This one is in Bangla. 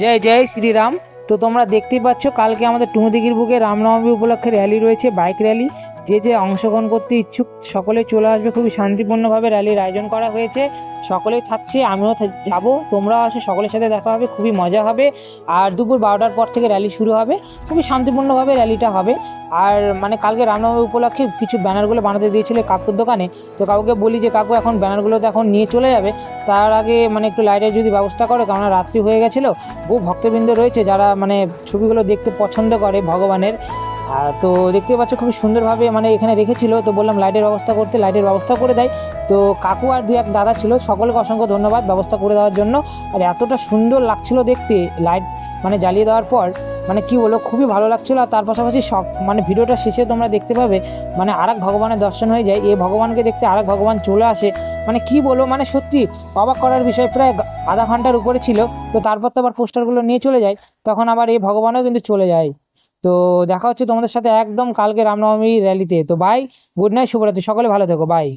জয় জয় শ্রীরাম। তো তোমরা দেখতেই পাচ্ছ কালকে আমাদের টুঙ্গিদিঘির বুকে রামনবমী উপলক্ষে র্যালি রয়েছে, বাইক র্যালি। যে যে অংশগ্রহণ করতে ইচ্ছুক সকলে চলে আসবে। খুবই শান্তিপূর্ণভাবে র্যালির আয়োজন করা হয়েছে, সকলেই থাকছে, আমিও যাব, তোমরাও আসে, সকলের সাথে দেখা হবে, খুবই মজা হবে। আর দুপুর 12টার পর থেকে র্যালি শুরু হবে, খুবই শান্তিপূর্ণভাবে র্যালিটা হবে। আর মানে কালকে রামনবমী উপলক্ষে কিছু ব্যানারগুলো বানাতে দিয়েছিল কাকুর দোকানে। তো কাকুকে বলি যে কাকু এখন ব্যানারগুলো তো এখন নিয়ে চলে যাবে, তার আগে মানে একটু লাইটের যদি ব্যবস্থা করো, কেননা রাত্রি হয়ে গেছিলো। বহু ভক্তবৃন্দ রয়েছে যারা মানে ছবিগুলো দেখতে পছন্দ করে ভগবানের। তো দেখতে পাচ্ছ খুবই সুন্দরভাবে মানে এখানে রেখেছিল, তো বললাম লাইটের ব্যবস্থা করতে, লাইটের ব্যবস্থা করে দেয়। তো কাকু আর দু এক দাদা ছিল, সকলকে অসংখ্য ধন্যবাদ ব্যবস্থা করে দেওয়ার জন্য। আর এতটা সুন্দর লাগছিল দেখতে লাইট মানে জ্বালিয়ে দেওয়ার পর, মানে কি বলো, খুবই ভালো লাগছিল। আর তার পাশাপাশি সব মানে ভিডিওটা শেষে তোমরা দেখতে পাবে মানে আরেক ভগবানের দর্শন হয়ে যায়, এই ভগবানকে দেখতে আরেক ভগবান চলে আসে। মানে কি বলো, মানে সত্যি অবাক করার বিষয়। প্রায় আধা ঘন্টার উপরে ছিল, তো তারপর তো আবার পোস্টারগুলো নিয়ে চলে যায়, তখন আবার এই ভগবানও কিন্তু চলে যায়। তো দেখা হচ্ছে তোমাদের সাথে একদম কালকে রামনবমী র্যালিতে। তো বাই, গুড নাইট, শুভরাত্রি, সকলে ভালো থেকো, বাই।